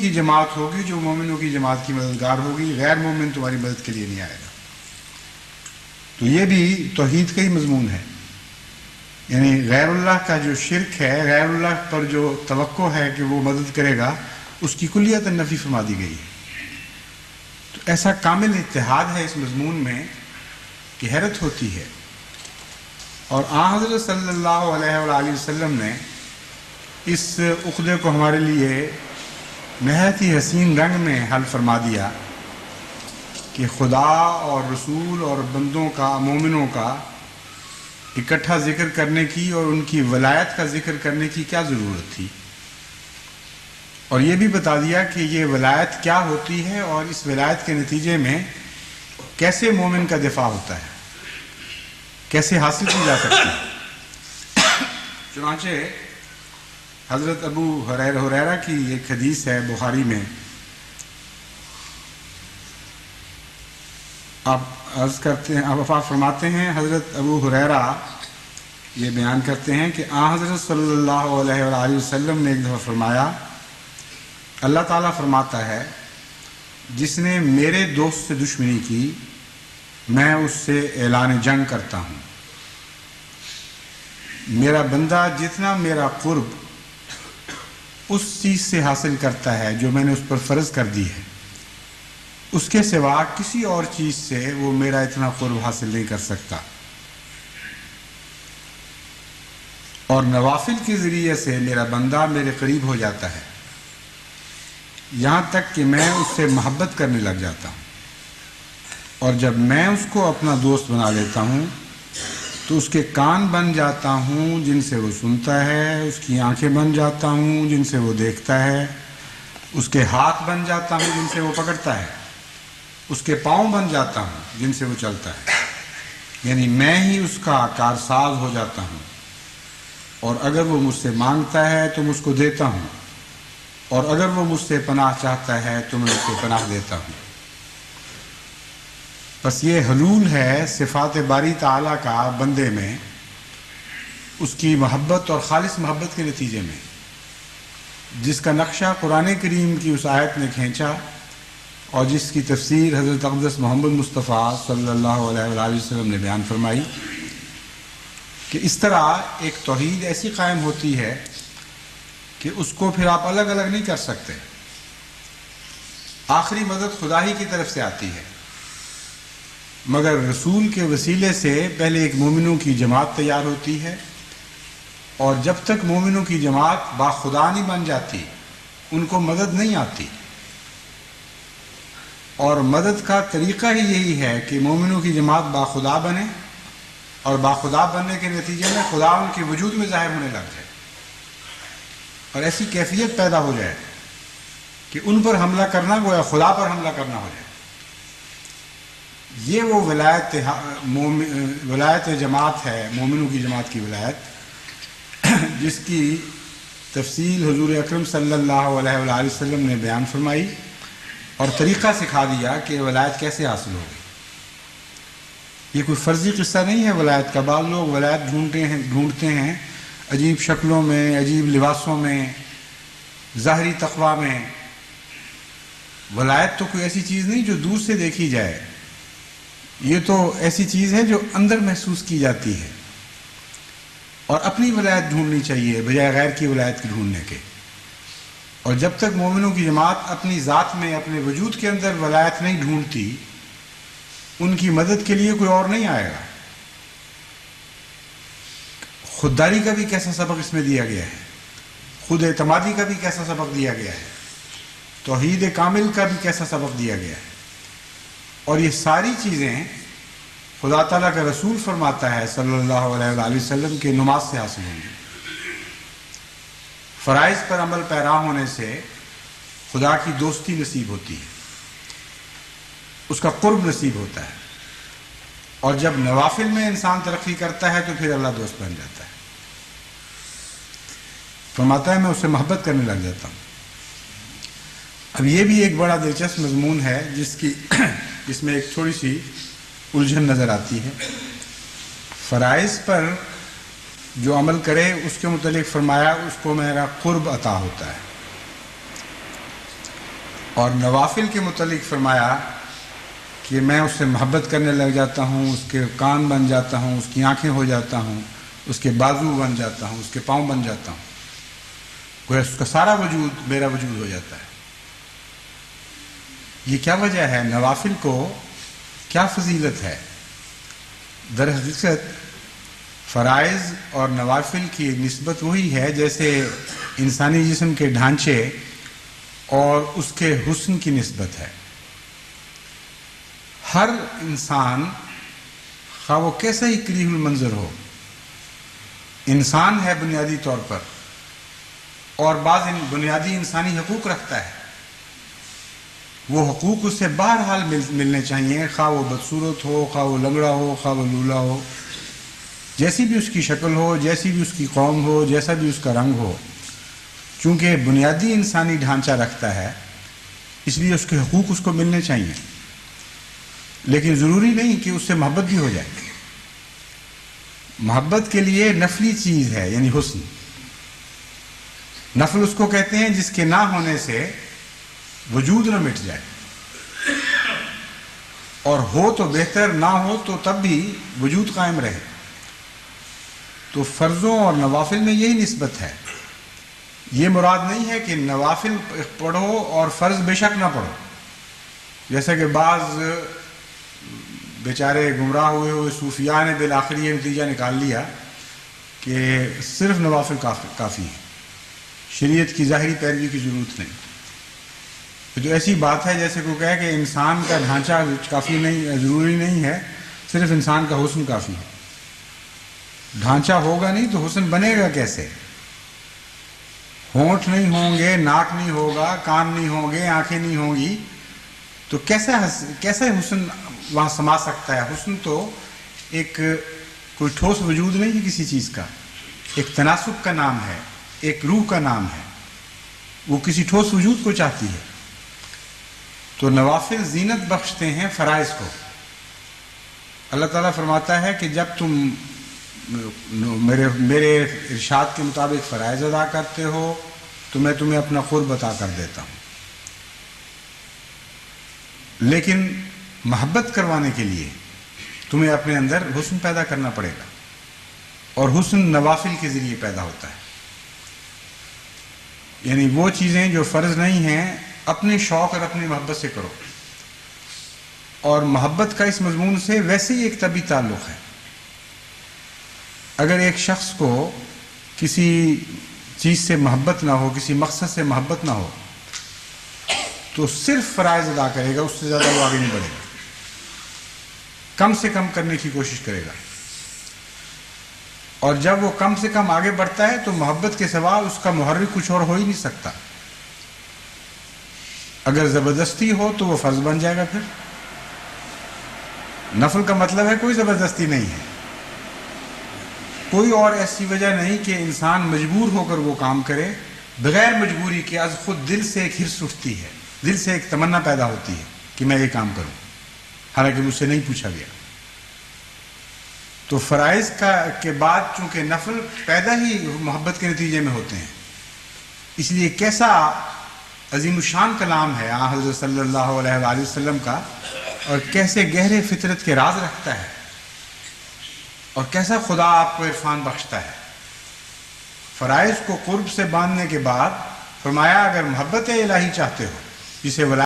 کی جماعت ہوگی جو مومنوں کی جماعت کی مددگار ہوگی، غیر مومن تمہاری مدد کے لیے نہیں آئے گا۔ تو یہ بھی توحید کا ہی مضمون ہے، یعنی غیر اللہ کا جو شرک ہے، غیر اللہ پر جو توقع ہے کہ وہ مدد کرے گا، اس کی کلیت نفی فرما دی گئی ہے۔ تو ایسا کامل اتحاد ہے اس مضمون میں کہ حیرت ہوتی ہے۔ اور آن حضرت صلی اللہ علیہ وآلہ وسلم نے اس عقدے کو ہمارے لیے نہایت ہی حسین رنگ میں حل فرما دیا کہ خدا اور رسول اور بندوں کا، مومنوں کا اکٹھا ذکر کرنے کی اور ان کی ولایت کا ذکر کرنے کی کیا ضرورت تھی، اور یہ بھی بتا دیا کہ یہ ولایت کیا ہوتی ہے اور اس ولایت کے نتیجے میں کیسے مومن کا دفاع ہوتا ہے، کیسے حاصل کی جا سکتی ہے۔ چنانچہ حضرت ابو ہریرہ کی ایک حدیث ہے بخاری میں، آپ عرض کرتے ہیں، آپ فرماتے ہیں، حضرت ابو ہریرہ یہ بیان کرتے ہیں کہ آن حضرت صلی اللہ علیہ وآلہ وسلم نے ایک دفعہ فرمایا، اللہ تعالیٰ فرماتا ہے جس نے میرے دوست سے دشمنی کی میں اس سے اعلان جنگ کرتا ہوں۔ میرا بندہ جتنا میرا قرب اس چیز سے حاصل کرتا ہے جو میں نے اس پر فرض کر دی ہے، اس کے سوا کسی اور چیز سے وہ میرا اتنا قرب حاصل نہیں کر سکتا، اور نوافل کے ذریعے سے میرا بندہ میرے قریب ہو جاتا ہے، یہاں تک کہ میں اس سے محبت کرنے لگ جاتا ہوں، اور جب میں اس کو اپنا دوست بنا لیتا ہوں تو اس کے کان بن جاتا ہوں جن سے وہ سنتا ہے، اس کی آنکھیں بن جاتا ہوں جن سے وہ دیکھتا ہے، اس کے ہاتھ بن جاتا ہوں جن سے وہ پکڑتا ہے، اس کے پاؤں بن جاتا ہوں جن سے وہ چلتا ہے، یعنی میں ہی اس کا کارساز ہو جاتا ہوں، اور اگر وہ مجھ سے مانگتا ہے تو میں اس کو دیتا ہوں، اور اگر وہ مجھ سے پناہ چاہتا ہے تو میں اس کو پناہ دیتا ہوں۔ بس یہ حلول ہے صفات باری تعالیٰ کا بندے میں، اس کی محبت اور خالص محبت کے نتیجے میں، جس کا نقشہ قرآن کریم کی اس آیت نے کھینچا اور جس کی تفسیر حضرت اقدس محمد مصطفیٰ صلی اللہ علیہ وآلہ وسلم نے بیان فرمائی کہ اس طرح ایک توحید ایسی قائم ہوتی ہے کہ اس کو پھر آپ الگ الگ نہیں کر سکتے۔ آخری مدد خدا ہی کی طرف سے آتی ہے، مگر رسول کے وسیلے سے پہلے ایک مومنوں کی جماعت تیار ہوتی ہے، اور جب تک مومنوں کی جماعت با خدا نہیں بن جاتی ان کو مدد نہیں آتی، اور مدد کا طریقہ ہی یہی ہے کہ مومنوں کی جماعت با خدا بنے، اور با خدا بننے کے نتیجے میں خدا ان کے وجود میں ظاہر ہونے لگ جائے، اور ایسی کیفیت پیدا ہو جائے کہ ان پر حملہ کرنا گویا خدا پر حملہ کرنا ہو جائے۔ یہ وہ ولایت جماعت ہے، مومنوں کی جماعت کی ولایت، جس کی تفصیل حضور اکرم صلی اللہ علیہ وآلہ وسلم نے بیان فرمائی اور طریقہ سکھا دیا کہ ولایت کیسے حاصل ہوگی۔ یہ کوئی فرضی قصہ نہیں ہے ولایت کا۔ بعض لوگ ولایت ڈھونڈتے ہیں عجیب شکلوں میں، عجیب لباسوں میں، ظاہری تقویٰ میں۔ ولایت تو کوئی ایسی چیز نہیں جو دور سے دیکھی جائے، یہ تو ایسی چیز ہے جو اندر محسوس کی جاتی ہے، اور اپنی ولایت ڈھونڈنی چاہیے بجائے غیر کی ولایت کی ڈھونڈنے کے۔ اور جب تک مومنوں کی جماعت اپنی ذات میں، اپنے وجود کے اندر ولایت نہیں ڈھونڈتی، ان کی مدد کے لیے کوئی اور نہیں آئے گا۔ خودداری کا بھی کیسا سبق اس میں دیا گیا ہے، خود اعتمادی کا بھی کیسا سبق دیا گیا ہے، توحید کامل کا بھی کیسا سبق دیا گیا ہے، اور یہ ساری چیزیں خدا تعالیٰ کا رسول فرماتا ہے صلی اللہ علیہ وآلہ وسلم کے نماز سے حاصل ہوں گی۔ فرائض پر عمل پیرا ہونے سے خدا کی دوستی نصیب ہوتی ہے، اس کا قرب نصیب ہوتا ہے، اور جب نوافل میں انسان ترقی کرتا ہے تو پھر اللہ دوست بن جاتا ہے۔ فرماتا ہے میں اس سے محبت کرنے لگ جاتا ہوں۔ اب یہ بھی ایک بڑا دلچسپ مضمون ہے جس میں ایک تھوڑی سی الجھن نظر آتی ہے۔ فرائض پر جو عمل کرے اس کے متعلق فرمایا اس کو میرا قرب عطا ہوتا ہے، اور نوافل کے متعلق فرمایا کہ میں اس سے محبت کرنے لگ جاتا ہوں، اس کے کان بن جاتا ہوں، اس کی آنکھیں ہو جاتا ہوں، اس کے بازو بن جاتا ہوں، اس کے پاؤں بن جاتا ہوں، گویا اس کا سارا وجود میرا وجود ہو جاتا ہے۔ یہ کیا وجہ ہے؟ نوافل کو کیا فضیلت ہے؟ در حقیقت فرائض اور نوافل کی نسبت وہی ہے جیسے انسانی جسم کے ڈھانچے اور اس کے حسن کی نسبت ہے۔ ہر انسان خواہ وہ کیسا ہی کریہ المنظر ہو، انسان ہے بنیادی طور پر، اور بعض بنیادی انسانی حقوق رکھتا ہے۔ وہ حقوق اس سے بہرحال ملنے چاہیے، خواہ وہ بدصورت ہو، خواہ وہ لنگڑا ہو، خواہ وہ لولا ہو، جیسی بھی اس کی شکل ہو، جیسی بھی اس کی قوم ہو، جیسا بھی اس کا رنگ ہو۔ چونکہ بنیادی انسانی ڈھانچہ رکھتا ہے، اس لیے اس کے حقوق اس کو ملنے چاہیے، لیکن ضروری نہیں کہ اس سے محبت بھی ہو جائے۔ محبت کے لیے نفلی چیز ہے، یعنی حسن۔ نفل اس کو کہتے ہیں جس کے نہ ہونے سے وجود نہ مٹ جائے، اور ہو تو بہتر، نہ ہو تو تب بھی وجود قائم رہے۔ تو فرضوں اور نوافل میں یہی نسبت ہے۔ یہ مراد نہیں ہے کہ نوافل پڑھو اور فرض بے شک نہ پڑھو، جیسا کہ بعض بیچارے گمراہ ہوئے صوفیاء نے بالآخر یہ نتیجہ نکال لیا کہ صرف نوافل کافی ہیں، شریعت کی ظاہری پیروی کی ضرورت نہیں۔ تو ایسی بات ہے جیسے کوئی کہے کہ انسان کا ڈھانچہ کافی نہیں، ضروری نہیں ہے، صرف انسان کا حسن کافی ہے۔ ڈھانچہ ہوگا نہیں تو حسن بنے گا کیسے؟ ہونٹ نہیں ہوں گے، ناک نہیں ہوگا، کان نہیں ہوں گے، آنکھیں نہیں ہوں گی، تو کیسے حسن وہاں سما سکتا ہے؟ حسن تو ایک کوئی ٹھوس وجود نہیں ہے کسی چیز کا، ایک تناسب کا نام ہے، ایک روح کا نام ہے، وہ کسی ٹھوس وجود کو چاہتی ہے۔ تو نوافل زینت بخشتے ہیں فرائض کو۔ اللہ تعالیٰ فرماتا ہے کہ جب تم میرے ارشاد کے مطابق فرائض ادا کرتے ہو تو میں تمہیں اپنا قرب عطا کر دیتا ہوں، لیکن محبت کروانے کے لیے تمہیں اپنے اندر حسن پیدا کرنا پڑے گا، اور حسن نوافل کے ذریعے پیدا ہوتا ہے۔ یعنی وہ چیزیں جو فرض نہیں ہیں اپنے شوق اور اپنی محبت سے کرو، اور محبت کا اس مضمون سے ویسے ہی ایک طبی تعلق ہے۔ اگر ایک شخص کو کسی چیز سے محبت نہ ہو، کسی مقصد سے محبت نہ ہو، تو صرف فرائض ادا کرے گا، اس سے زیادہ وہ آگے نہیں بڑھے گا، کم سے کم کرنے کی کوشش کرے گا۔ اور جب وہ کم سے کم آگے بڑھتا ہے تو محبت کے سوا اس کا محرک کچھ اور ہو ہی نہیں سکتا۔ اگر زبردستی ہو تو وہ فرض بن جائے گا۔ پھر نفل کا مطلب ہے کوئی زبردستی نہیں ہے، کوئی اور ایسی وجہ نہیں کہ انسان مجبور ہو کر وہ کام کرے، بغیر مجبوری کے از خود دل سے ایک حرص اٹھتی ہے، دل سے ایک تمنا پیدا ہوتی ہے کہ میں یہ کام کروں، حالانکہ مجھ سے نہیں پوچھا گیا۔ تو فرائض کے بعد چونکہ نفل پیدا ہی محبت کے نتیجے میں ہوتے ہیں، اس لیے کیسا عظیم الشان کلام ہے حضرت صلی اللہ علیہ وآلہ وسلم کا، اور کیسے گہرے فطرت کے راز رکھتا ہے، اور کیسا خدا آپ کو عرفان بخشتا ہے۔ فرائض کو قرب سے باندھنے کے بعد فرمایا اگر محبت الہی چاہتے ہو، جسے